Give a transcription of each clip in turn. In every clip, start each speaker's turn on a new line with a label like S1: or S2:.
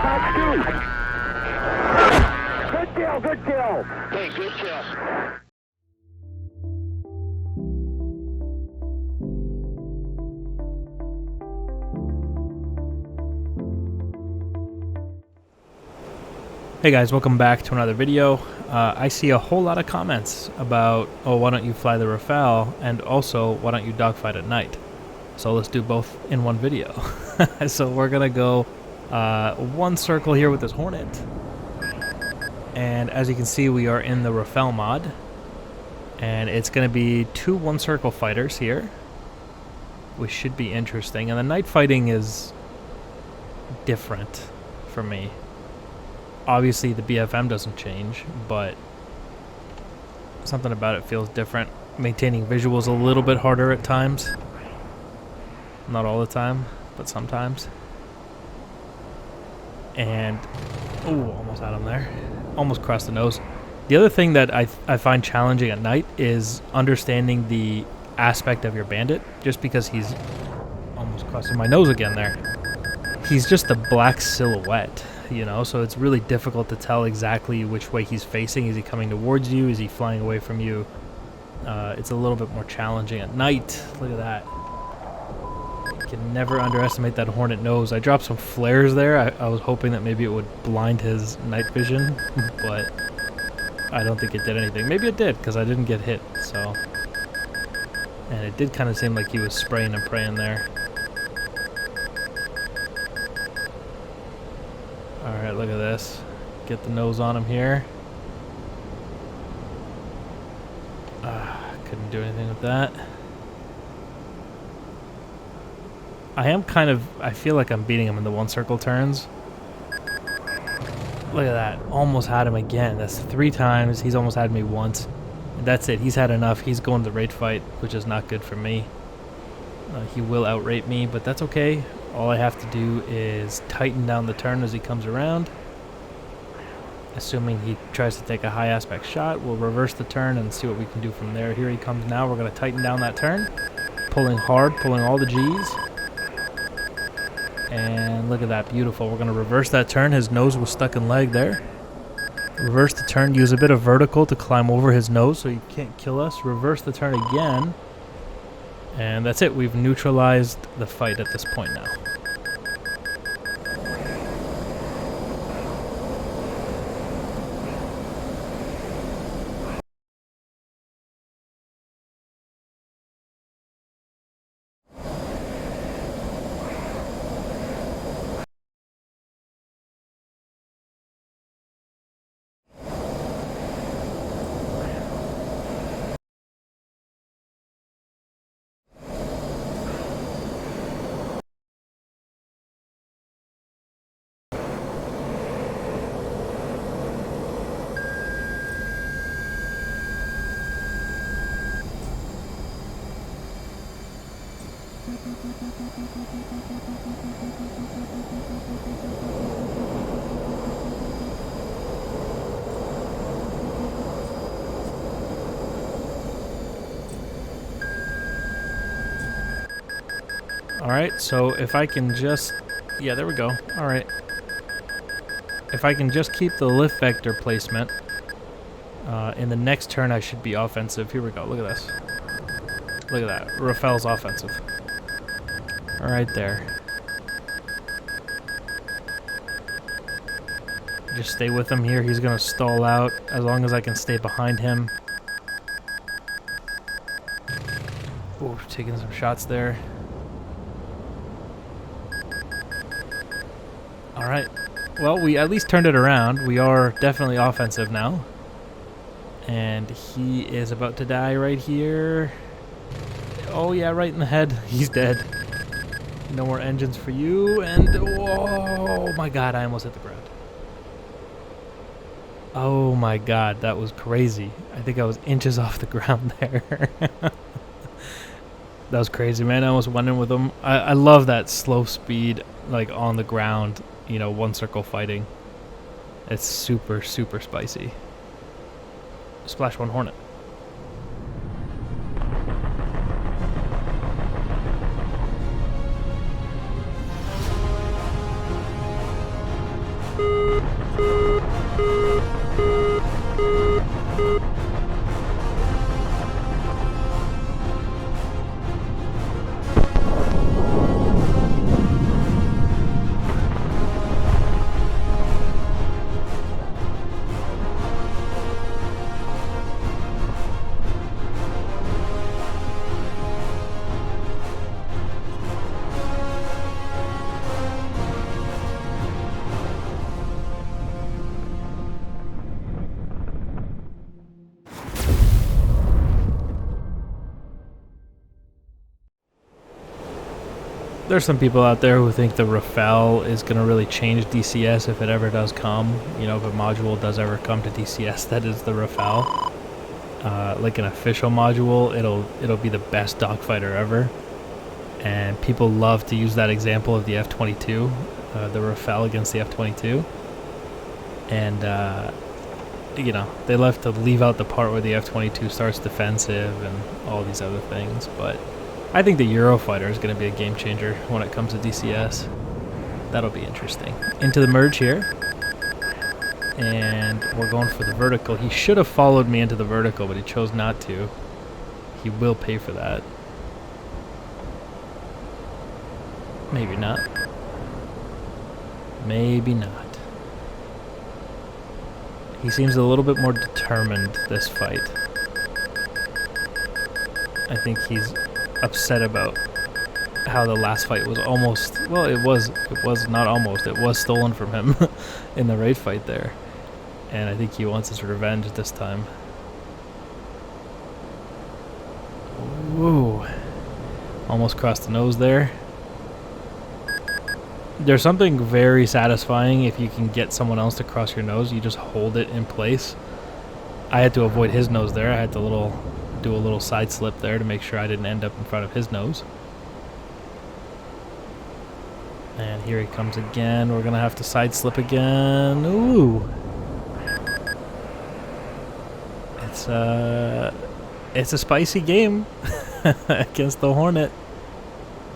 S1: Good kill, good kill. Okay, good kill.
S2: Hey guys, welcome back to another video. I see a whole lot of comments about, oh, why don't you fly the Rafale, and also, why don't you dogfight at night? So let's do both in one video. So we're gonna go one circle here with this Hornet. And as you can see, we are in the Rafale mod. And it's gonna be two one-circle fighters here, which should be interesting. And the night fighting is different for me. Obviously the BFM doesn't change, but something about it feels different. Maintaining visuals a little bit harder at times. Not all the time, but sometimes. And, oh, almost had him there. Almost crossed the nose. The other thing that I find challenging at night is understanding the aspect of your bandit, just because he's almost crossing my nose again there. He's just a black silhouette. You know, so it's really difficult to tell exactly which way he's facing. Is he coming towards you? Is he flying away from you? It's a little bit more challenging at night. Look at that. You can never underestimate that Hornet nose. I dropped some flares there. I was hoping that maybe it would blind his night vision, but I don't think it did anything. Maybe it did, because I didn't get hit, so. And it did kind of seem like he was spraying and praying there. Alright, look at this. Get the nose on him here. Couldn't do anything with that. I feel like I'm beating him in the one circle turns. Look at that. Almost had him again. That's 3 times. He's almost had me once. And that's it. He's had enough. He's going to rate fight, which is not good for me. He will outrate me, but that's okay. All I have to do is tighten down the turn as he comes around. Assuming he tries to take a high aspect shot, we'll reverse the turn and see what we can do from there. Here he comes now. We're going to tighten down that turn. Pulling hard, pulling all the G's. And look at that, beautiful. We're going to reverse that turn. His nose was stuck in leg there. Reverse the turn, use a bit of vertical to climb over his nose so he can't kill us. Reverse the turn again. And that's it. We've neutralized the fight at this point now. Alright, so if I can just... Yeah, there we go. Alright. If I can just keep the lift vector placement, in the next turn I should be offensive. Here we go, look at this. Look at that. Rafale's offensive. Right there. Just stay with him here. He's going to stall out as long as I can stay behind him. Ooh, taking some shots there. Alright. Well, we at least turned it around. We are definitely offensive now. And he is about to die right here. Oh yeah, right in the head. He's dead. No more engines for you. And oh my god, I almost hit the ground. Oh my god, that was crazy. I think I was inches off the ground there. That was crazy, man. I almost went in with him. I love that slow speed, like on the ground, you know, one circle fighting. It's super, super spicy. Splash 1 Hornet. there's some people out there who think the Rafale is going to really change DCS if it ever does come. You know, if a module does ever come to DCS, that is the Rafale. Like an official module, it'll be the best dogfighter ever. And people love to use that example of the F-22, the Rafale against the F-22. And, you know, they love to leave out the part where the F-22 starts defensive and all these other things. But I think the Eurofighter is going to be a game changer when it comes to DCS. That'll be interesting. Into the merge here. And we're going for the vertical. He should have followed me into the vertical, but he chose not to. He will pay for that. Maybe not. Maybe not. He seems a little bit more determined this fight. I think he's upset about how the last fight was almost, well, it was not almost, it was stolen from him in the raid fight there. And I think he wants his revenge this time. Whoa. Almost crossed the nose there. There's something very satisfying if you can get someone else to cross your nose. You just hold it in place. I had to avoid his nose there. I had to do a little side slip there to make sure I didn't end up in front of his nose. And here he comes again. We're going to have to side slip again. Ooh. It's a spicy game against the Hornet.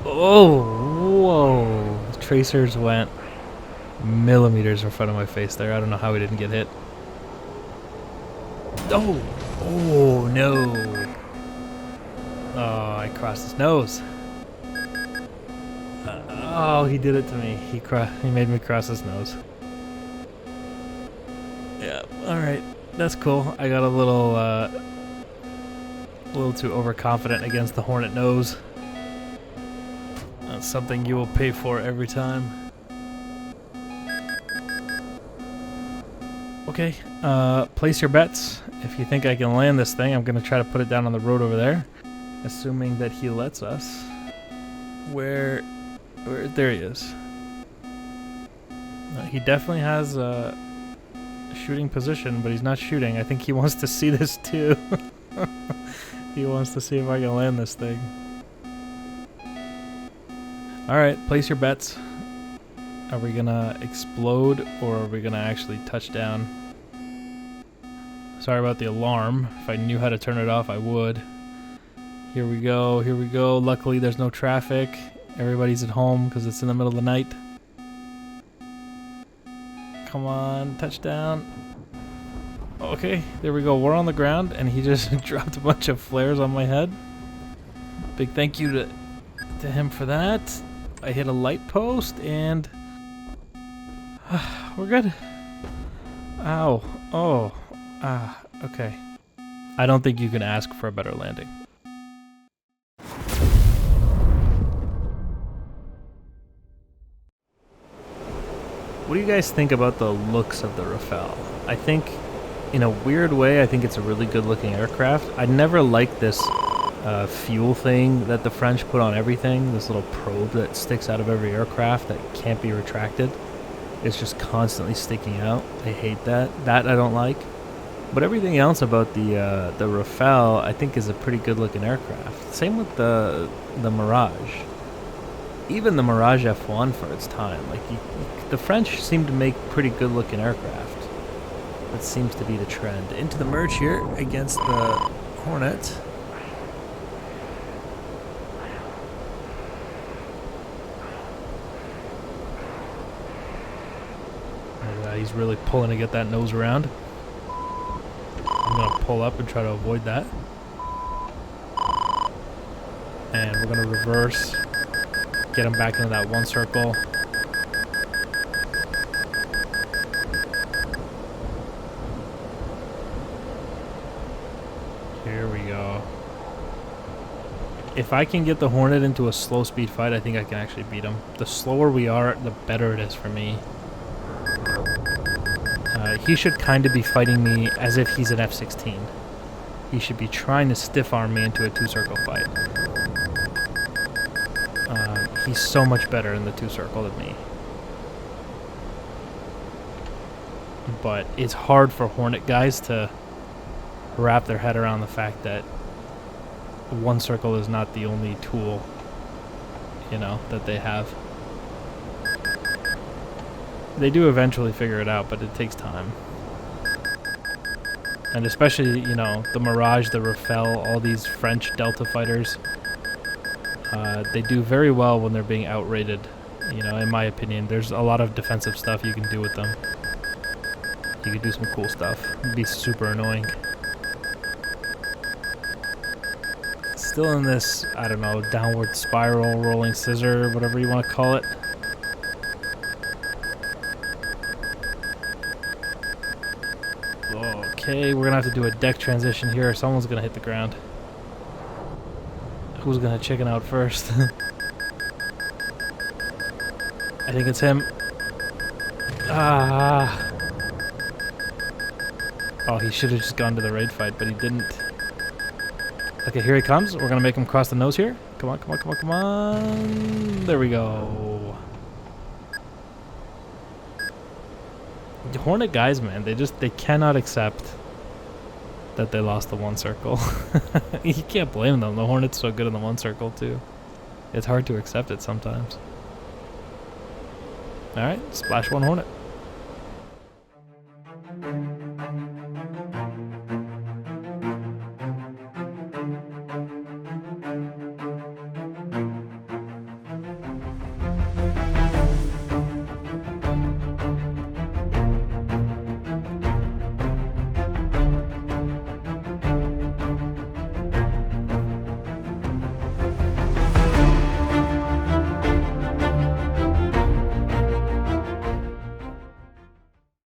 S2: Oh, whoa. Tracers went millimeters in front of my face there. I don't know how he didn't get hit. Oh, oh no. Oh, I crossed his nose. Oh, he did it to me. He made me cross his nose. Yeah, alright. That's cool. I got a little too overconfident against the Hornet nose. That's something you will pay for every time. Okay, place your bets. If you think I can land this thing, I'm going to try to put it down on the road over there. Assuming that he lets us. Where there he is. He definitely has a shooting position, but he's not shooting. I think he wants to see this too. He wants to see if I can land this thing. Alright, place your bets. Are we gonna explode or are we gonna actually touch down? Sorry about the alarm. If I knew how to turn it off, I would. Here we go, here we go. Luckily there's no traffic. Everybody's at home because it's in the middle of the night. Come on, touchdown. Okay, there we go. We're on the ground and he just dropped a bunch of flares on my head. Big thank you to him for that. I hit a light post and we're good. Ow. Oh. Ah. Okay. I don't think you can ask for a better landing. What do you guys think about the looks of the Rafale? I think, in a weird way, I think it's a really good looking aircraft. I never liked this fuel thing that the French put on everything, this little probe that sticks out of every aircraft that can't be retracted. It's just constantly sticking out. I hate that. That I don't like. But everything else about the Rafale, I think, is a pretty good looking aircraft. Same with the Mirage. Even the Mirage F1 for its time. Like the French seem to make pretty good looking aircraft. That seems to be the trend. Into the merge here against the Hornet. He's really pulling to get that nose around. I'm going to pull up and try to avoid that. And we're going to reverse. Get him back into that one circle. Here we go. If I can get the Hornet into a slow speed fight, I think I can actually beat him. The slower we are, the better it is for me. He should kind of be fighting me as if he's an F-16. He should be trying to stiff arm me into a two-circle fight. he's so much better in the 2-circle than me. But it's hard for Hornet guys to wrap their head around the fact that 1-circle is not the only tool, you know, that they have. They do eventually figure it out, but it takes time. And especially, you know, the Mirage, the Rafale, all these French Delta fighters, they do very well when they're being outrated. You know, in my opinion, there's a lot of defensive stuff you can do with them. You can do some cool stuff. It'd be super annoying. Still in this, I don't know, downward spiral, rolling scissor, whatever you want to call it. Okay, we're gonna have to do a deck transition here. Someone's gonna hit the ground. Who's gonna chicken out first? I think it's him. Ah. Oh, he should have just gone to the raid fight, but he didn't. Okay, here he comes. We're gonna make him cross the nose here. Come on, come on, come on, come on. There we go. The Hornet guys, man, they cannot accept that they lost the 1-circle. You can't blame them. The Hornet's so good in the 1-circle too. It's hard to accept it sometimes. Alright, splash 1 Hornet.